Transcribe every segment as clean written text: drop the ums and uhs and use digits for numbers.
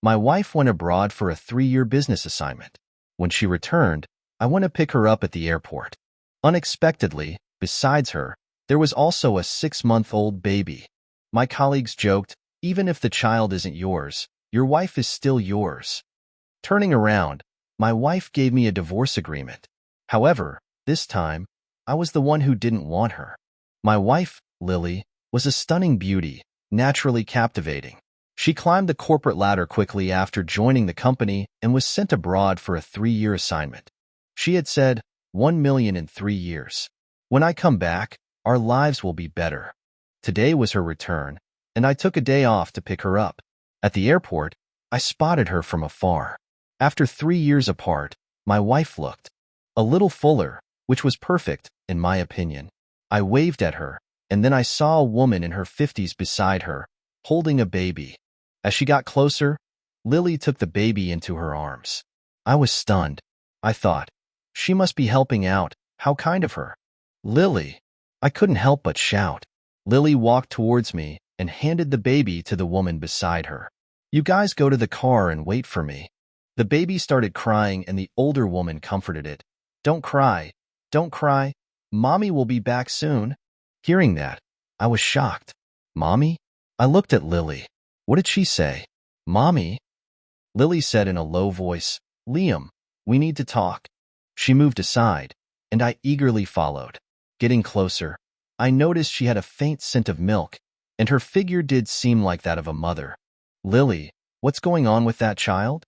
My wife went abroad for a 3-year business assignment. When she returned, I went to pick her up at the airport. Unexpectedly, besides her, there was also a 6-month-old baby. My colleagues joked, even if the child isn't yours, your wife is still yours. Turning around, my wife gave me a divorce agreement. However, this time, I was the one who didn't want her. My wife, Lily, was a stunning beauty, naturally captivating. She climbed the corporate ladder quickly after joining the company and was sent abroad for a 3-year assignment. She had said, 1 million in 3 years. When I come back, our lives will be better. Today was her return, and I took a day off to pick her up. At the airport, I spotted her from afar. After 3 years apart, my wife looked a little fuller, which was perfect, in my opinion. I waved at her, and then I saw a woman in her 50s beside her, holding a baby. As she got closer, Lily took the baby into her arms. I was stunned. I thought, she must be helping out. How kind of her. Lily. I couldn't help but shout. Lily walked towards me and handed the baby to the woman beside her. You guys go to the car and wait for me. The baby started crying and the older woman comforted it. Don't cry. Don't cry. Mommy will be back soon. Hearing that, I was shocked. Mommy? I looked at Lily. What did she say? Mommy? Lily said in a low voice, Liam, we need to talk. She moved aside, and I eagerly followed. Getting closer, I noticed she had a faint scent of milk, and her figure did seem like that of a mother. Lily, what's going on with that child?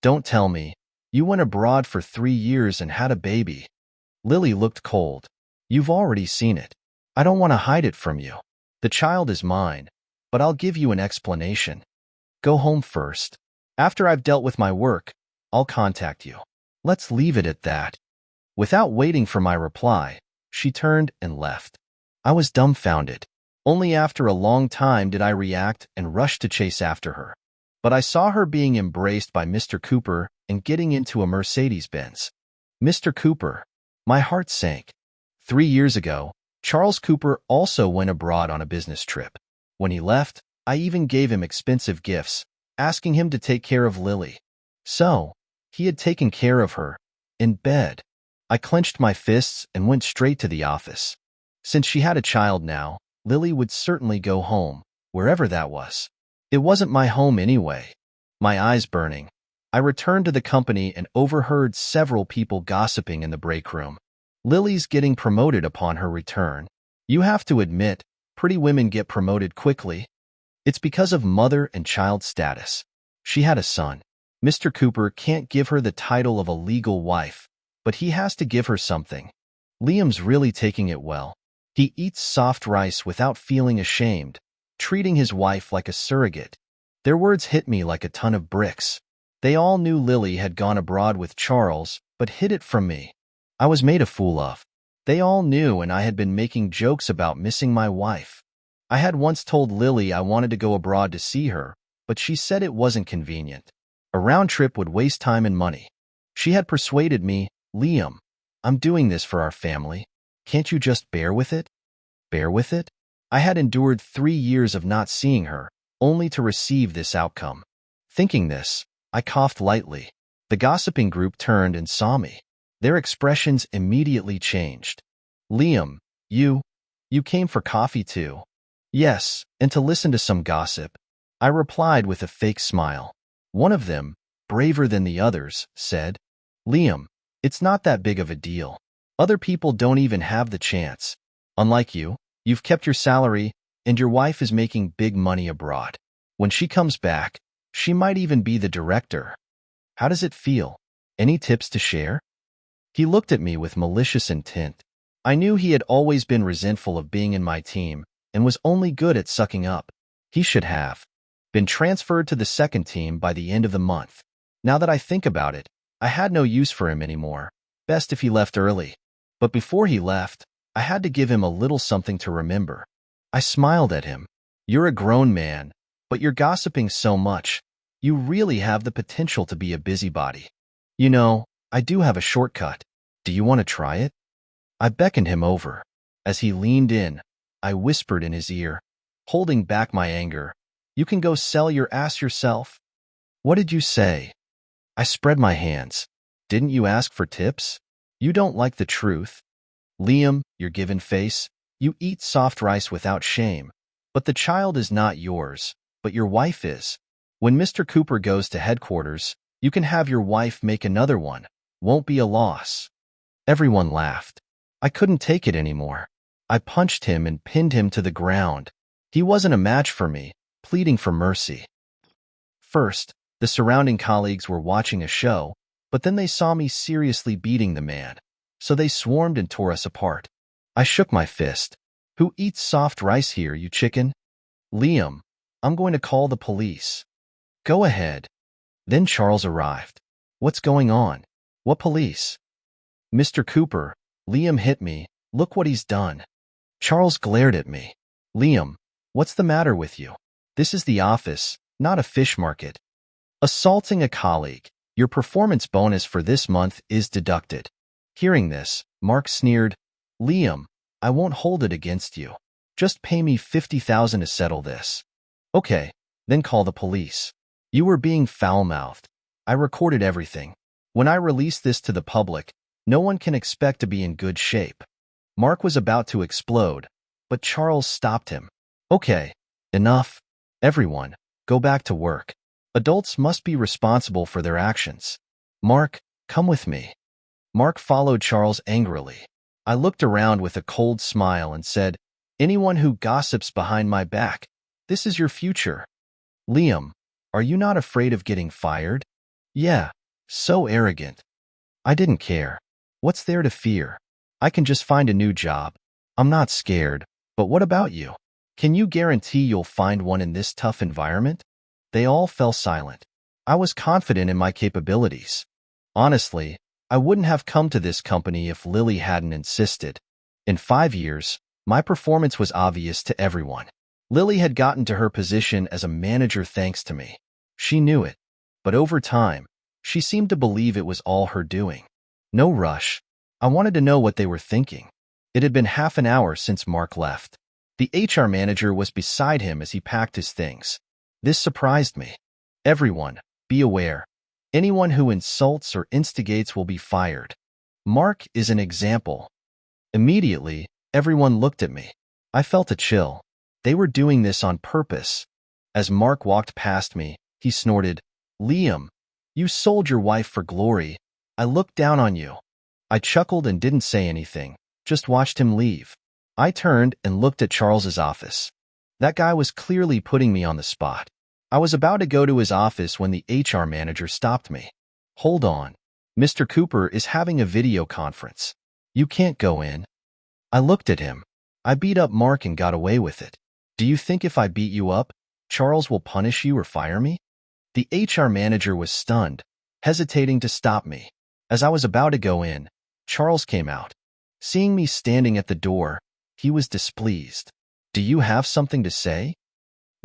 Don't tell me. You went abroad for 3 years and had a baby. Lily looked cold. You've already seen it. I don't want to hide it from you. The child is mine, but I'll give you an explanation. Go home first. After I've dealt with my work, I'll contact you. Let's leave it at that. Without waiting for my reply, she turned and left. I was dumbfounded. Only after a long time did I react and rush to chase after her. But I saw her being embraced by Mr. Cooper and getting into a Mercedes-Benz. Mr. Cooper. My heart sank. 3 years ago, Charles Cooper also went abroad on a business trip. When he left, I even gave him expensive gifts, asking him to take care of Lily. So, he had taken care of her. In bed. I clenched my fists and went straight to the office. Since she had a child now, Lily would certainly go home, wherever that was. It wasn't my home anyway. My eyes burning, I returned to the company and overheard several people gossiping in the break room. Lily's getting promoted upon her return. You have to admit, pretty women get promoted quickly. It's because of mother and child status. She had a son. Mr. Cooper can't give her the title of a legal wife, but he has to give her something. Liam's really taking it well. He eats soft rice without feeling ashamed, treating his wife like a surrogate. Their words hit me like a ton of bricks. They all knew Lily had gone abroad with Charles, but hid it from me. I was made a fool of. They all knew, and I had been making jokes about missing my wife. I had once told Lily I wanted to go abroad to see her, but she said it wasn't convenient. A round trip would waste time and money. She had persuaded me, Liam, I'm doing this for our family. Can't you just bear with it? Bear with it? I had endured 3 years of not seeing her, only to receive this outcome. Thinking this, I coughed lightly. The gossiping group turned and saw me. Their expressions immediately changed. Liam, you came for coffee too? Yes, and to listen to some gossip. I replied with a fake smile. One of them, braver than the others, said, Liam, it's not that big of a deal. Other people don't even have the chance. Unlike you, you've kept your salary, and your wife is making big money abroad. When she comes back, she might even be the director. How does it feel? Any tips to share? He looked at me with malicious intent. I knew he had always been resentful of being in my team and was only good at sucking up. He should have been transferred to the second team by the end of the month. Now that I think about it, I had no use for him anymore. Best if he left early. But before he left, I had to give him a little something to remember. I smiled at him. You're a grown man, but you're gossiping so much. You really have the potential to be a busybody. You know, I do have a shortcut. Do you want to try it? I beckoned him over. As he leaned in, I whispered in his ear, holding back my anger, You can go sell your ass yourself. What did you say? I spread my hands. Didn't you ask for tips? You don't like the truth. Liam, your given face, you eat soft rice without shame. But the child is not yours, but your wife is. When Mr. Cooper goes to headquarters, you can have your wife make another one. Won't be a loss. Everyone laughed. I couldn't take it anymore. I punched him and pinned him to the ground. He wasn't a match for me, pleading for mercy. First, the surrounding colleagues were watching a show, but then they saw me seriously beating the man. So they swarmed and tore us apart. I shook my fist. Who eats soft rice here, you chicken? Liam, I'm going to call the police. Go ahead. Then Charles arrived. What's going on? What police? Mr. Cooper, Liam hit me. Look what he's done. Charles glared at me. Liam, what's the matter with you? This is the office, not a fish market. Assaulting a colleague. Your performance bonus for this month is deducted. Hearing this, Mark sneered. Liam, I won't hold it against you. Just pay me $50,000 to settle this. Okay, then call the police. You were being foul-mouthed. I recorded everything. When I release this to the public, no one can expect to be in good shape. Mark was about to explode, but Charles stopped him. Okay, enough. Everyone, go back to work. Adults must be responsible for their actions. Mark, come with me. Mark followed Charles angrily. I looked around with a cold smile and said, anyone who gossips behind my back, this is your future. Liam, are you not afraid of getting fired? Yeah, so arrogant. I didn't care. What's there to fear? I can just find a new job. I'm not scared, but what about you? Can you guarantee you'll find one in this tough environment? They all fell silent. I was confident in my capabilities. Honestly, I wouldn't have come to this company if Lily hadn't insisted. In 5 years, my performance was obvious to everyone. Lily had gotten to her position as a manager thanks to me. She knew it, but over time, she seemed to believe it was all her doing. No rush. I wanted to know what they were thinking. It had been half an hour since Mark left. The HR manager was beside him as he packed his things. This surprised me. Everyone, be aware. Anyone who insults or instigates will be fired. Mark is an example. Immediately, everyone looked at me. I felt a chill. They were doing this on purpose. As Mark walked past me, he snorted, Liam, you sold your wife for glory. I looked down on you. I chuckled and didn't say anything, just watched him leave. I turned and looked at Charles's office. That guy was clearly putting me on the spot. I was about to go to his office when the HR manager stopped me. Hold on. Mr. Cooper is having a video conference. You can't go in. I looked at him. I beat up Mark and got away with it. Do you think if I beat you up, Charles will punish you or fire me? The HR manager was stunned, hesitating to stop me. As I was about to go in, Charles came out. Seeing me standing at the door, he was displeased. Do you have something to say?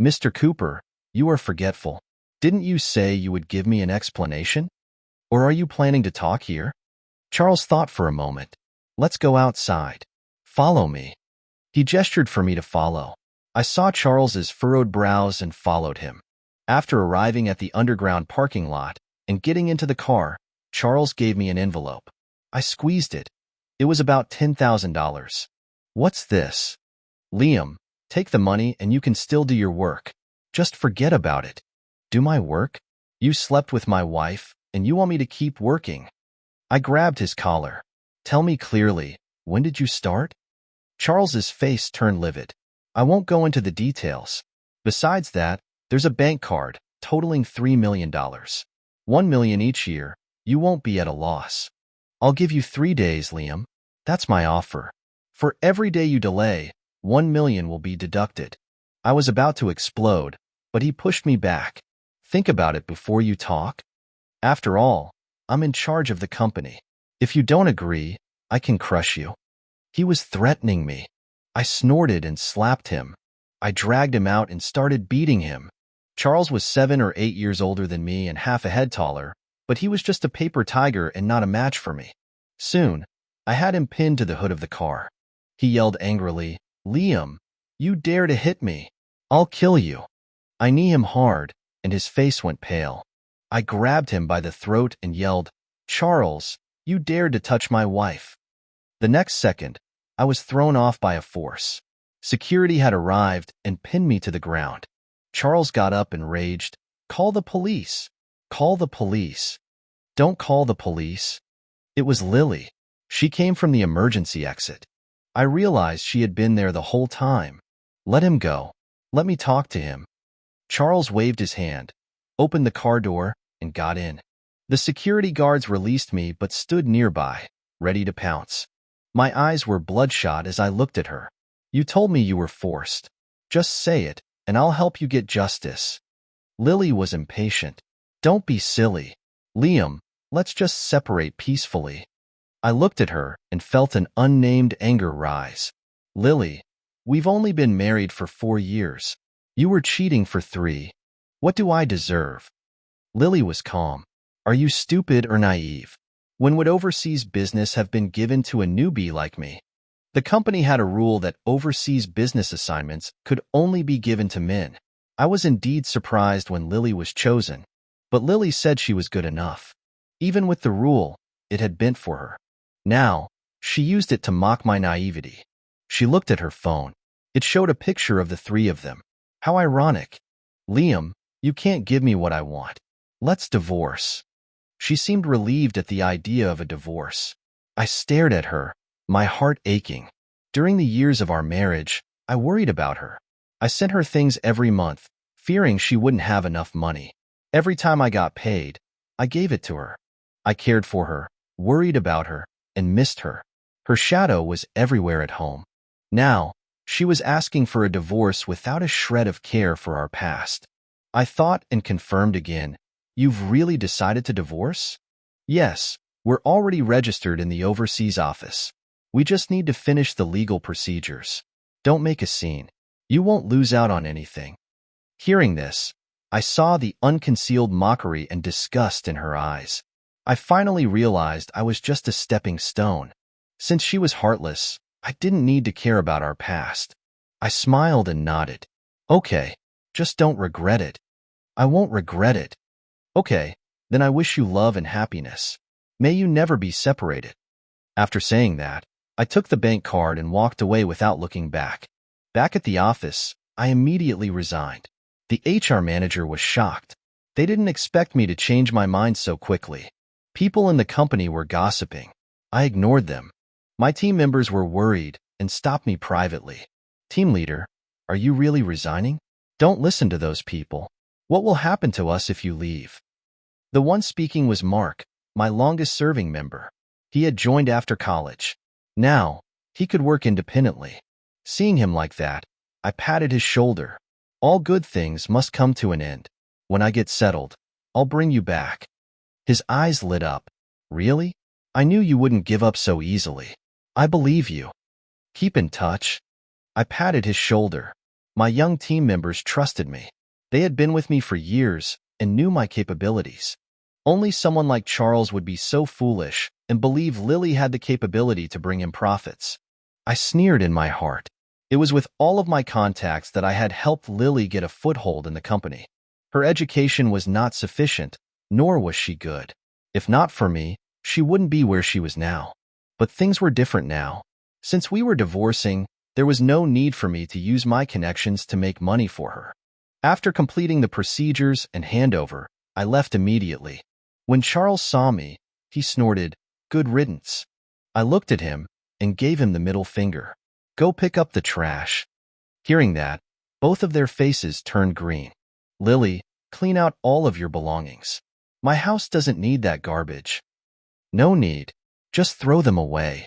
Mr. Cooper, you are forgetful. Didn't you say you would give me an explanation? Or are you planning to talk here? Charles thought for a moment. Let's go outside. Follow me. He gestured for me to follow. I saw Charles's furrowed brows and followed him. After arriving at the underground parking lot and getting into the car, Charles gave me an envelope. I squeezed it. It was about $10,000. What's this? Liam, take the money and you can still do your work. Just forget about it. Do my work? You slept with my wife, and you want me to keep working. I grabbed his collar. Tell me clearly, when did you start? Charles's face turned livid. I won't go into the details. Besides that, there's a bank card totaling $3 million. $1 million each year. You won't be at a loss. I'll give you 3 days, Liam. That's my offer. For every day you delay, $1 million will be deducted. I was about to explode, but he pushed me back. Think about it before you talk. After all, I'm in charge of the company. If you don't agree, I can crush you. He was threatening me. I snorted and slapped him. I dragged him out and started beating him. Charles was 7 or 8 years older than me and half a head taller, but he was just a paper tiger and not a match for me. Soon, I had him pinned to the hood of the car. He yelled angrily, Liam, you dare to hit me. I'll kill you. I knee him hard, and his face went pale. I grabbed him by the throat and yelled, "Charles, you dared to touch my wife." The next second, I was thrown off by a force. Security had arrived and pinned me to the ground. Charles got up and raged, "Call the police! Call the police! Don't call the police!" It was Lily. She came from the emergency exit. I realized she had been there the whole time. "Let him go. Let me talk to him." Charles waved his hand, opened the car door, and got in. The security guards released me but stood nearby, ready to pounce. My eyes were bloodshot as I looked at her. "You told me you were forced. Just say it, and I'll help you get justice." Lily was impatient. "Don't be silly. Liam, let's just separate peacefully." I looked at her and felt an unnamed anger rise. "Lily, we've only been married for 4 years. You were cheating for 3. What do I deserve?" Lily was calm. "Are you stupid or naive? When would overseas business have been given to a newbie like me?" The company had a rule that overseas business assignments could only be given to men. I was indeed surprised when Lily was chosen, but Lily said she was good enough. Even with the rule, it had bent for her. Now, she used it to mock my naivety. She looked at her phone. It showed a picture of the 3 of them. How ironic. "Liam, you can't give me what I want. Let's divorce." She seemed relieved at the idea of a divorce. I stared at her, my heart aching. During the years of our marriage, I worried about her. I sent her things every month, fearing she wouldn't have enough money. Every time I got paid, I gave it to her. I cared for her, worried about her, and missed her. Her shadow was everywhere at home. Now, she was asking for a divorce without a shred of care for our past. I thought and confirmed again, "You've really decided to divorce?" "Yes, we're already registered in the overseas office. We just need to finish the legal procedures. Don't make a scene. You won't lose out on anything." Hearing this, I saw the unconcealed mockery and disgust in her eyes. I finally realized I was just a stepping stone. Since she was heartless, I didn't need to care about our past. I smiled and nodded. "Okay, just don't regret it." "I won't regret it." "Okay, then I wish you love and happiness. May you never be separated." After saying that, I took the bank card and walked away without looking back. Back at the office, I immediately resigned. The HR manager was shocked. They didn't expect me to change my mind so quickly. People in the company were gossiping. I ignored them. My team members were worried and stopped me privately. "Team leader, are you really resigning? Don't listen to those people. What will happen to us if you leave?" The one speaking was Mark, my longest-serving member. He had joined after college. Now, he could work independently. Seeing him like that, I patted his shoulder. "All good things must come to an end. When I get settled, I'll bring you back." His eyes lit up. "Really? I knew you wouldn't give up so easily. I believe you. Keep in touch." I patted his shoulder. My young team members trusted me. They had been with me for years and knew my capabilities. Only someone like Charles would be so foolish and believe Lily had the capability to bring him profits. I sneered in my heart. It was with all of my contacts that I had helped Lily get a foothold in the company. Her education was not sufficient, nor was she good. If not for me, she wouldn't be where she was now. But things were different now. Since we were divorcing, there was no need for me to use my connections to make money for her. After completing the procedures and handover, I left immediately. When Charles saw me, he snorted, "Good riddance." I looked at him and gave him the middle finger. "Go pick up the trash." Hearing that, both of their faces turned green. "Lily, clean out all of your belongings. My house doesn't need that garbage." "No need. Just throw them away."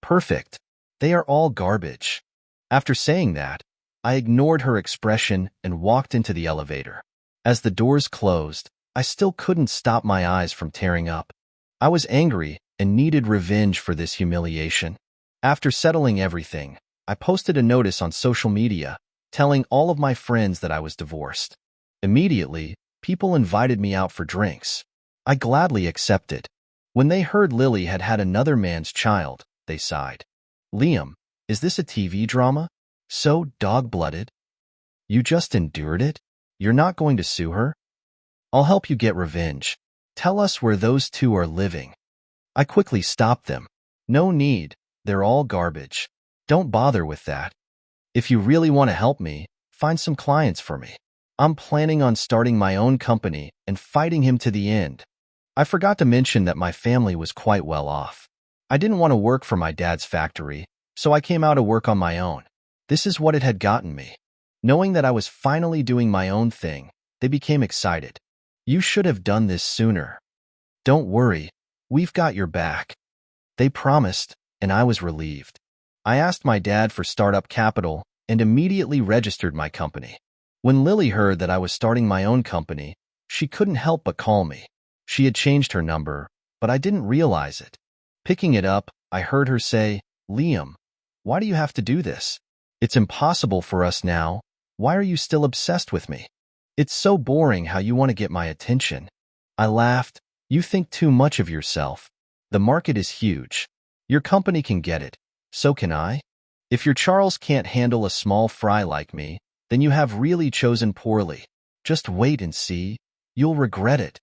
"Perfect. They are all garbage." After saying that, I ignored her expression and walked into the elevator. As the doors closed, I still couldn't stop my eyes from tearing up. I was angry and needed revenge for this humiliation. After settling everything, I posted a notice on social media telling all of my friends that I was divorced. Immediately, people invited me out for drinks. I gladly accepted. When they heard Lily had had another man's child, they sighed. "Liam, is this a TV drama? So dog-blooded? You just endured it? You're not going to sue her?" I'll help you get revenge. Tell us where those two are living." I quickly stopped them. "No need. They're all garbage. Don't bother with that. If you really want to help me, find some clients for me. I'm planning on starting my own company and fighting him to the end." I forgot to mention that my family was quite well off. I didn't want to work for my dad's factory, so I came out to work on my own. This is what it had gotten me. Knowing that I was finally doing my own thing, they became excited. "You should have done this sooner. Don't worry, we've got your back." They promised, and I was relieved. I asked my dad for startup capital and immediately registered my company. When Lily heard that I was starting my own company, she couldn't help but call me. She had changed her number, but I didn't realize it. Picking it up, I heard her say, "Liam, why do you have to do this? It's impossible for us now. Why are you still obsessed with me? It's so boring how you want to get my attention." I laughed. "You think too much of yourself. The market is huge. Your company can get it. So can I. If your Charles can't handle a small fry like me, then you have really chosen poorly. Just wait and see. You'll regret it."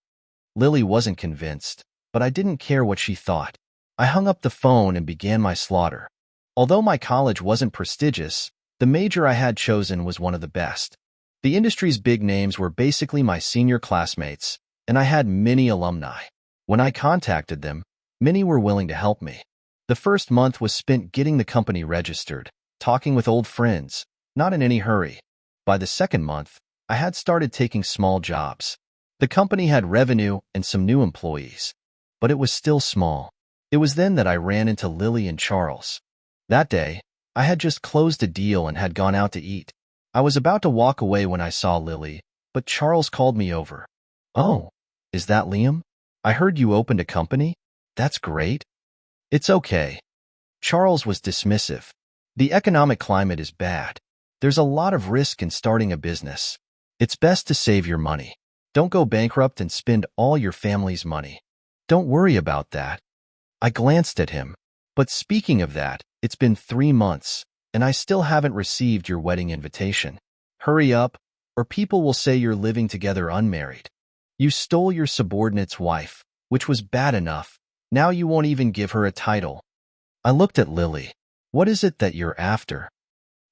Lily wasn't convinced, but I didn't care what she thought. I hung up the phone and began my slaughter. Although my college wasn't prestigious, the major I had chosen was one of the best. The industry's big names were basically my senior classmates, and I had many alumni. When I contacted them, many were willing to help me. The first month was spent getting the company registered, talking with old friends, not in any hurry. By the second month, I had started taking small jobs. The company had revenue and some new employees, but it was still small. It was then that I ran into Lily and Charles. That day, I had just closed a deal and had gone out to eat. I was about to walk away when I saw Lily, but Charles called me over. "Oh, is that Liam? I heard you opened a company? That's great." "It's okay." Charles was dismissive. "The economic climate is bad. There's a lot of risk in starting a business. It's best to save your money. Don't go bankrupt and spend all your family's money. Don't worry about that." I glanced at him. "But speaking of that, it's been 3 months, and I still haven't received your wedding invitation. Hurry up, or people will say you're living together unmarried. You stole your subordinate's wife, which was bad enough. Now you won't even give her a title." I looked at Lily. "What is it that you're after?"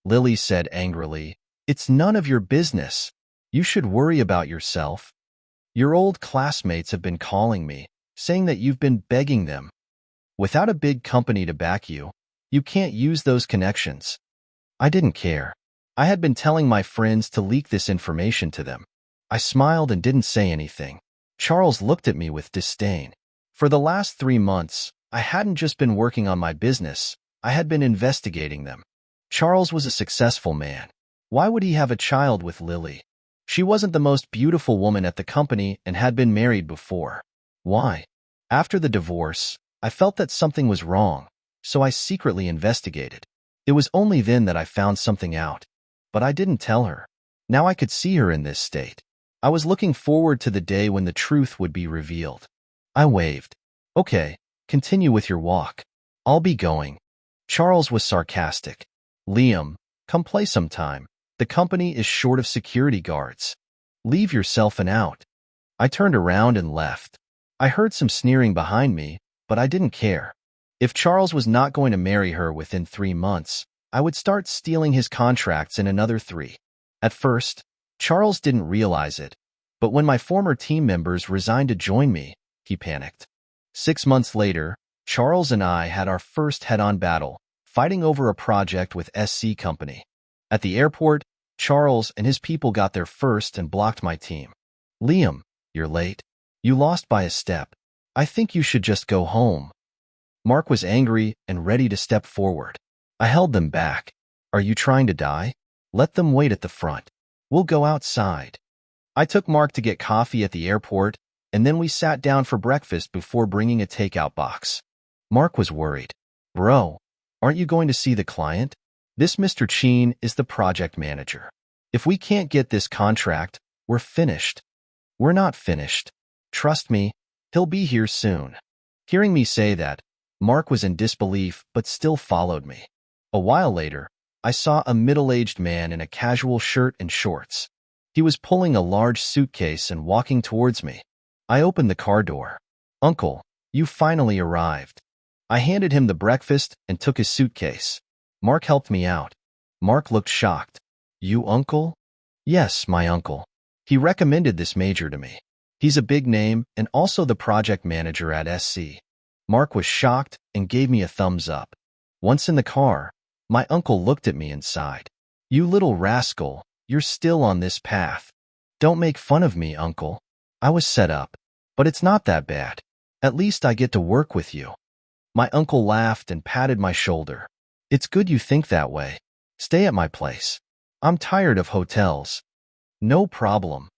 Lily said angrily, "It's none of your business. You should worry about yourself. Your old classmates have been calling me, saying that you've been begging them. Without a big company to back you, you can't use those connections." I didn't care. I had been telling my friends to leak this information to them. I smiled and didn't say anything. Charles looked at me with disdain. For the last 3 months, I hadn't just been working on my business, I had been investigating them. Charles was a successful man. Why would he have a child with Lily? She wasn't the most beautiful woman at the company and had been married before. Why? After the divorce, I felt that something was wrong, so I secretly investigated. It was only then that I found something out. But I didn't tell her. Now I could see her in this state. I was looking forward to the day when the truth would be revealed. I waved. "Okay, continue with your walk. I'll be going." Charles was sarcastic. "Liam, come play sometime. The company is short of security guards. Leave yourself an out." I turned around and left. I heard some sneering behind me, but I didn't care. If Charles was not going to marry her within 3 months, I would start stealing his contracts in another 3. At first, Charles didn't realize it, but when my former team members resigned to join me, he panicked. 6 months later, Charles and I had our first head-on battle, fighting over a project with SC Company. At the airport, Charles and his people got there first and blocked my team. "Liam, you're late. You lost by a step. I think you should just go home." Mark was angry and ready to step forward. I held them back. "Are you trying to die? Let them wait at the front. We'll go outside." I took Mark to get coffee at the airport, and then we sat down for breakfast before bringing a takeout box. Mark was worried. "Bro, aren't you going to see the client? This Mr. Cheen is the project manager. If we can't get this contract, we're finished." "We're not finished. Trust me, he'll be here soon." Hearing me say that, Mark was in disbelief but still followed me. A while later, I saw a middle-aged man in a casual shirt and shorts. He was pulling a large suitcase and walking towards me. I opened the car door. "Uncle, you finally arrived." I handed him the breakfast and took his suitcase. Mark helped me out. Mark looked shocked. "You uncle?" "Yes, my uncle. He recommended this major to me. He's a big name and also the project manager at SC." Mark was shocked and gave me a thumbs up. Once in the car, my uncle looked at me and sighed. "You little rascal, you're still on this path." "Don't make fun of me, uncle. I was set up. But it's not that bad. At least I get to work with you." My uncle laughed and patted my shoulder. "It's good you think that way. Stay at my place. I'm tired of hotels." "No problem."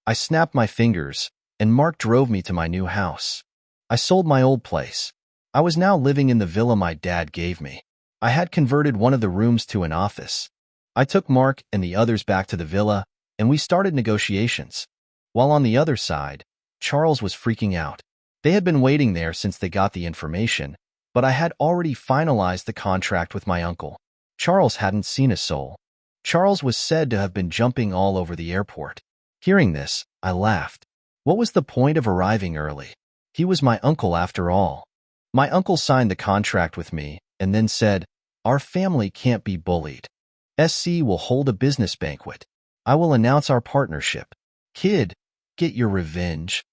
I snapped my fingers, and Mark drove me to my new house. I sold my old place. I was now living in the villa my dad gave me. I had converted one of the rooms to an office. I took Mark and the others back to the villa, and we started negotiations. While on the other side, Charles was freaking out. They had been waiting there since they got the information, but I had already finalized the contract with my uncle. Charles hadn't seen a soul. Charles was said to have been jumping all over the airport. Hearing this, I laughed. What was the point of arriving early? He was my uncle after all. My uncle signed the contract with me and then said, "Our family can't be bullied. SC will hold a business banquet. I will announce our partnership. Kid, get your revenge."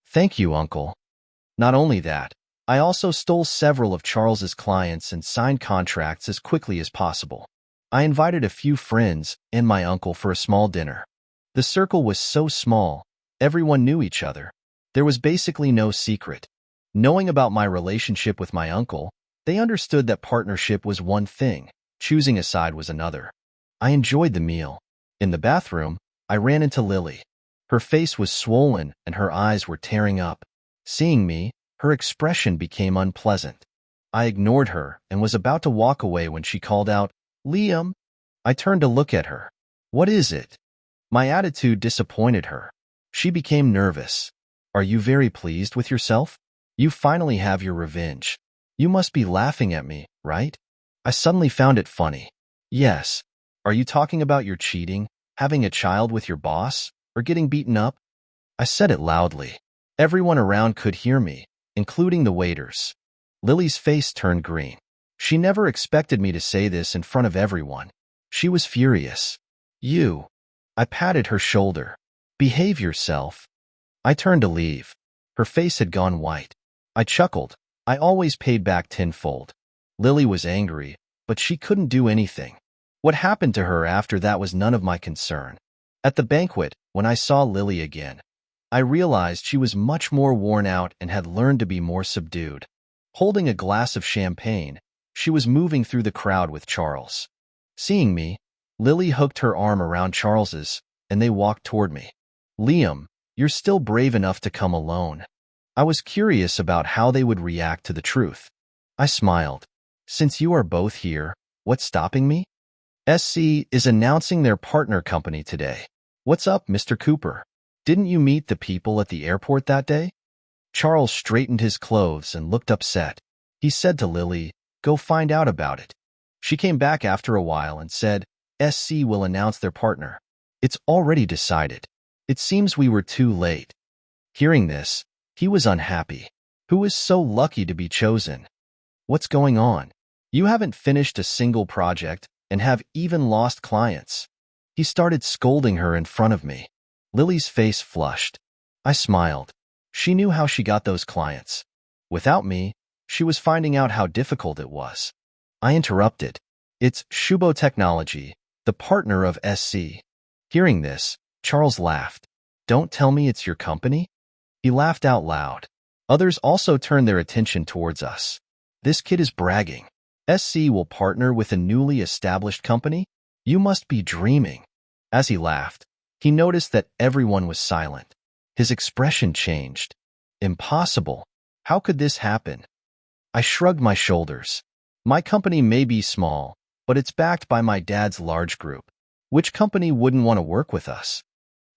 "Thank you, uncle." Not only that, I also stole several of Charles's clients and signed contracts as quickly as possible. I invited a few friends and my uncle for a small dinner. The circle was so small, everyone knew each other. There was basically no secret. Knowing about my relationship with my uncle, they understood that partnership was one thing, choosing a side was another. I enjoyed the meal. In the bathroom, I ran into Lily. Her face was swollen and her eyes were tearing up. Seeing me, her expression became unpleasant. I ignored her and was about to walk away when she called out, "Liam." I turned to look at her. "What is it?" My attitude disappointed her. She became nervous. "Are you very pleased with yourself? You finally have your revenge. You must be laughing at me, right?" I suddenly found it funny. "Yes. Are you talking about your cheating, having a child with your boss, or getting beaten up?" I said it loudly. Everyone around could hear me, including the waiters. Lily's face turned green. She never expected me to say this in front of everyone. She was furious. "You." I patted her shoulder. "Behave yourself." I turned to leave. Her face had gone white. I chuckled. I always paid back tenfold. Lily was angry, but she couldn't do anything. What happened to her after that was none of my concern. At the banquet, when I saw Lily again, I realized she was much more worn out and had learned to be more subdued. Holding a glass of champagne, she was moving through the crowd with Charles. Seeing me, Lily hooked her arm around Charles's, and they walked toward me. "Liam, you're still brave enough to come alone." I was curious about how they would react to the truth. I smiled. "Since you are both here, what's stopping me?" "SC is announcing their partner company today." "What's up, Mr. Cooper? Didn't you meet the people at the airport that day?" Charles straightened his clothes and looked upset. He said to Lily, "Go find out about it." She came back after a while and said, "SC will announce their partner. It's already decided. It seems we were too late." Hearing this, he was unhappy. Who is so lucky to be chosen? "What's going on? You haven't finished a single project and have even lost clients." He started scolding her in front of me. Lily's face flushed. I smiled. She knew how she got those clients. Without me, she was finding out how difficult it was. I interrupted. "It's Shubo Technology, the partner of SC." Hearing this, Charles laughed. "Don't tell me it's your company?" He laughed out loud. Others also turned their attention towards us. "This kid is bragging. SC will partner with a newly established company? You must be dreaming." As he laughed, he noticed that everyone was silent. His expression changed. "Impossible. How could this happen?" I shrugged my shoulders. "My company may be small, but it's backed by my dad's large group. Which company wouldn't want to work with us?"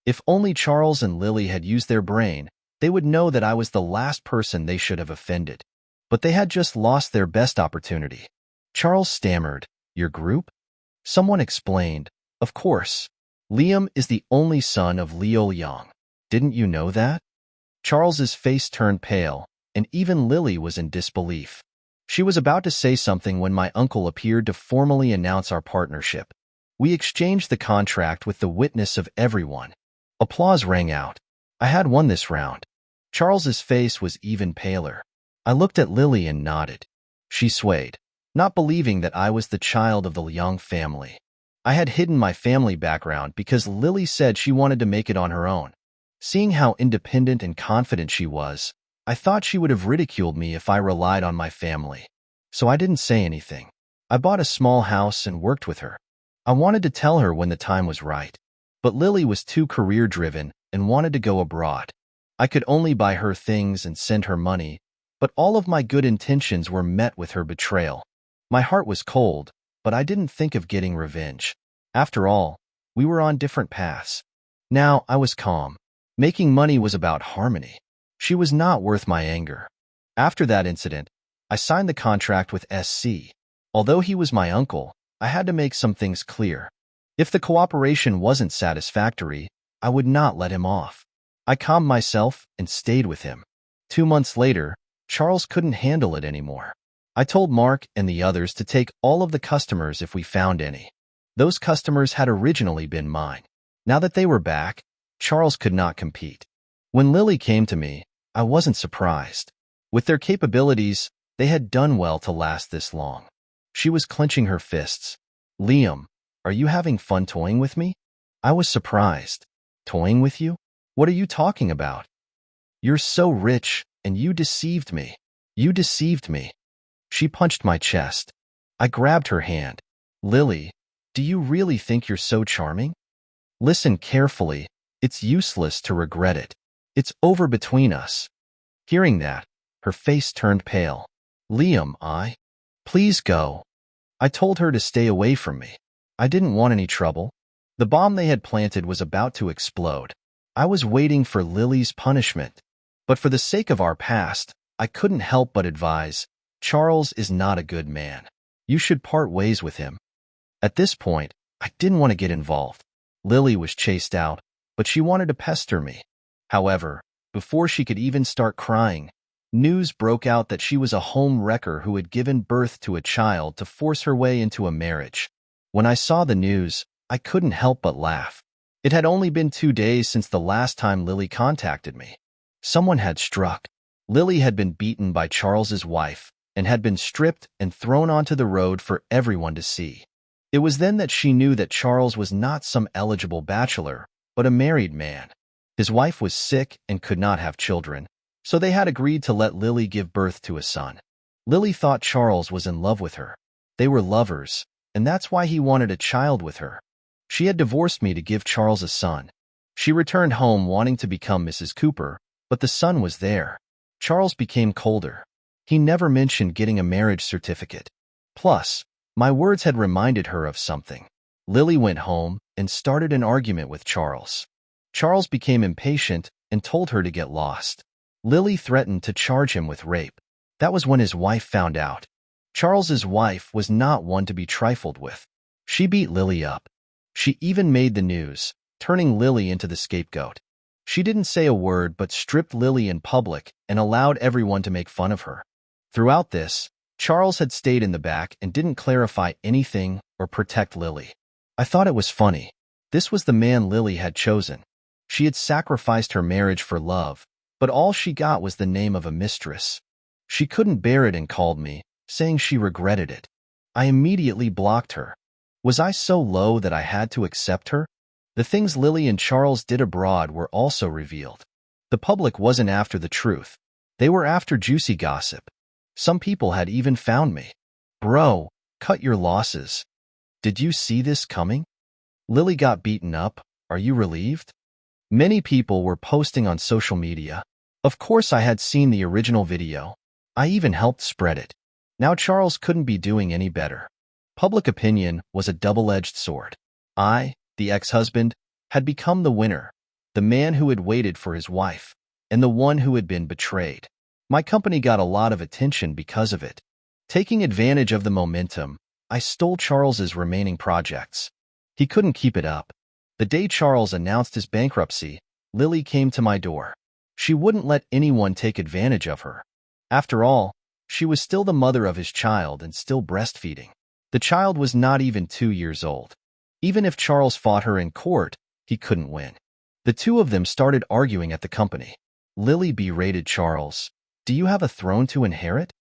If only Charles and Lily had used their brain, they would know that I was the last person they should have offended. But they had just lost their best opportunity. Charles stammered, "Your group?" Someone explained, "Of course. Liam is the only son of Liu Yang. Didn't you know that? Charles's face turned pale, and even Lily was in disbelief. She was about to say something when my uncle appeared to formally announce our partnership. We exchanged the contract with the witness of everyone. Applause rang out. I had won this round. Charles's face was even paler. I looked at Lily and nodded. She swayed, not believing that I was the child of the Liang family. I had hidden my family background because Lily said she wanted to make it on her own. Seeing how independent and confident she was, I thought she would have ridiculed me if I relied on my family. So I didn't say anything. I bought a small house and worked with her. I wanted to tell her when the time was right. But Lily was too career-driven and wanted to go abroad. I could only buy her things and send her money, but all of my good intentions were met with her betrayal. My heart was cold, but I didn't think of getting revenge. After all, we were on different paths. Now I was calm. Making money was about harmony. She was not worth my anger. After that incident, I signed the contract with SC. Although he was my uncle, I had to make some things clear. If the cooperation wasn't satisfactory, I would not let him off. I calmed myself and stayed with him. 2 months later, Charles couldn't handle it anymore. I told Mark and the others to take all of the customers if we found any. Those customers had originally been mine. Now that they were back, Charles could not compete. When Lily came to me, I wasn't surprised. With their capabilities, they had done well to last this long. She was clenching her fists. Liam, are you having fun toying with me? I was surprised. Toying with you? What are you talking about? You're so rich, and you deceived me. You deceived me. She punched my chest. I grabbed her hand. Lily, do you really think you're so charming? Listen carefully. It's useless to regret it. It's over between us. Hearing that, her face turned pale. Liam, please go. I told her to stay away from me. I didn't want any trouble. The bomb they had planted was about to explode. I was waiting for Lily's punishment. But for the sake of our past, I couldn't help but advise, Charles is not a good man. You should part ways with him. At this point, I didn't want to get involved. Lily was chased out, but she wanted to pester me. However, before she could even start crying, news broke out that she was a home wrecker who had given birth to a child to force her way into a marriage. When I saw the news, I couldn't help but laugh. It had only been 2 days since the last time Lily contacted me. Someone had struck. Lily had been beaten by Charles's wife and had been stripped and thrown onto the road for everyone to see. It was then that she knew that Charles was not some eligible bachelor, but a married man. His wife was sick and could not have children, so they had agreed to let Lily give birth to a son. Lily thought Charles was in love with her. They were lovers, and that's why he wanted a child with her. She had divorced me to give Charles a son. She returned home wanting to become Mrs. Cooper, but the son was there. Charles became colder. He never mentioned getting a marriage certificate. Plus, my words had reminded her of something. Lily went home and started an argument with Charles. Charles became impatient and told her to get lost. Lily threatened to charge him with rape. That was when his wife found out. Charles's wife was not one to be trifled with. She beat Lily up. She even made the news, turning Lily into the scapegoat. She didn't say a word but stripped Lily in public and allowed everyone to make fun of her. Throughout this, Charles had stayed in the back and didn't clarify anything or protect Lily. I thought it was funny. This was the man Lily had chosen. She had sacrificed her marriage for love, but all she got was the name of a mistress. She couldn't bear it and called me, saying she regretted it. I immediately blocked her. Was I so low that I had to accept her? The things Lily and Charles did abroad were also revealed. The public wasn't after the truth. They were after juicy gossip. Some people had even found me. Bro, cut your losses. Did you see this coming? Lily got beaten up. Are you relieved? Many people were posting on social media. Of course I had seen the original video. I even helped spread it. Now Charles couldn't be doing any better. Public opinion was a double-edged sword. I, the ex-husband, had become the winner, the man who had waited for his wife, and the one who had been betrayed. My company got a lot of attention because of it. Taking advantage of the momentum, I stole Charles's remaining projects. He couldn't keep it up. The day Charles announced his bankruptcy, Lily came to my door. She wouldn't let anyone take advantage of her. After all, she was still the mother of his child and still breastfeeding. The child was not even 2 years old. Even if Charles fought her in court, he couldn't win. The two of them started arguing at the company. Lily berated Charles. "Do you have a throne to inherit?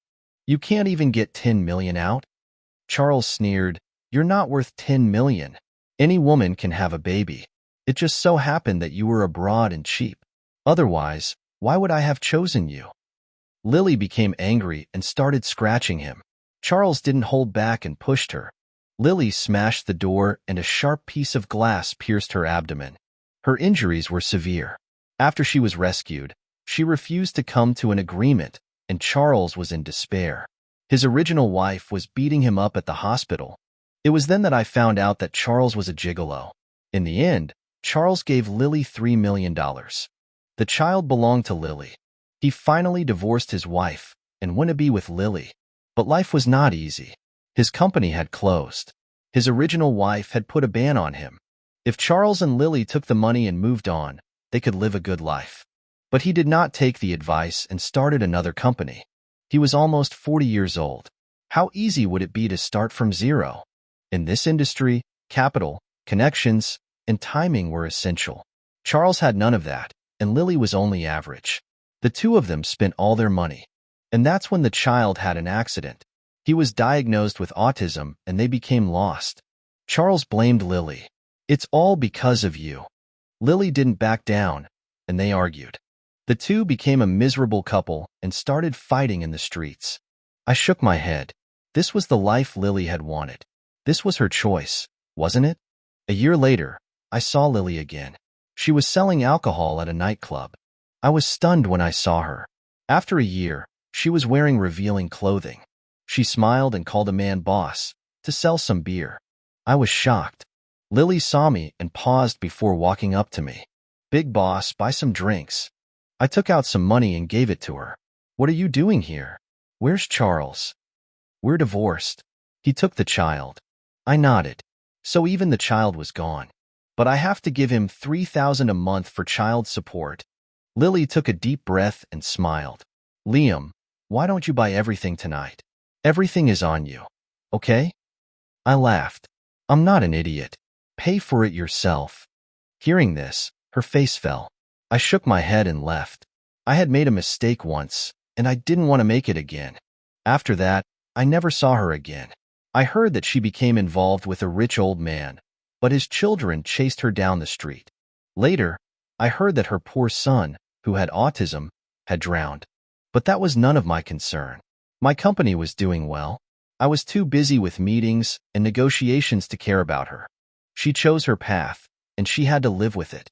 You can't even get 10 million out?" Charles sneered. "You're not worth 10 million. Any woman can have a baby. It just so happened that you were abroad and cheap. Otherwise, why would I have chosen you?" Lily became angry and started scratching him. Charles didn't hold back and pushed her. Lily smashed the door and a sharp piece of glass pierced her abdomen. Her injuries were severe. After she was rescued, she refused to come to an agreement, and Charles was in despair. His original wife was beating him up at the hospital. It was then that I found out that Charles was a gigolo. In the end, Charles gave Lily $3 million. The child belonged to Lily. He finally divorced his wife and went to be with Lily. But life was not easy. His company had closed. His original wife had put a ban on him. If Charles and Lily took the money and moved on, they could live a good life. But he did not take the advice and started another company. He was almost 40 years old. How easy would it be to start from zero? In this industry, capital, connections, and timing were essential. Charles had none of that, and Lily was only average. The two of them spent all their money. And that's when the child had an accident. He was diagnosed with autism, and they became lost. Charles blamed Lily. "It's all because of you." Lily didn't back down, and they argued. The two became a miserable couple and started fighting in the streets. I shook my head. This was the life Lily had wanted. This was her choice, wasn't it? A year later, I saw Lily again. She was selling alcohol at a nightclub. I was stunned when I saw her. After a year, she was wearing revealing clothing. She smiled and called a man boss to sell some beer. I was shocked. Lily saw me and paused before walking up to me. "Big boss, buy some drinks." I took out some money and gave it to her. "What are you doing here? Where's Charles?" "We're divorced." He took the child. I nodded. So even the child was gone. But I have to give him $3,000 a month for child support. Lily took a deep breath and smiled. "Liam, why don't you buy everything tonight? Everything is on you. Okay?" I laughed. "I'm not an idiot. Pay for it yourself." Hearing this, her face fell. I shook my head and left. I had made a mistake once, and I didn't want to make it again. After that, I never saw her again. I heard that she became involved with a rich old man, but his children chased her down the street. Later, I heard that her poor son, who had autism, had drowned. But that was none of my concern. My company was doing well. I was too busy with meetings and negotiations to care about her. She chose her path, and she had to live with it.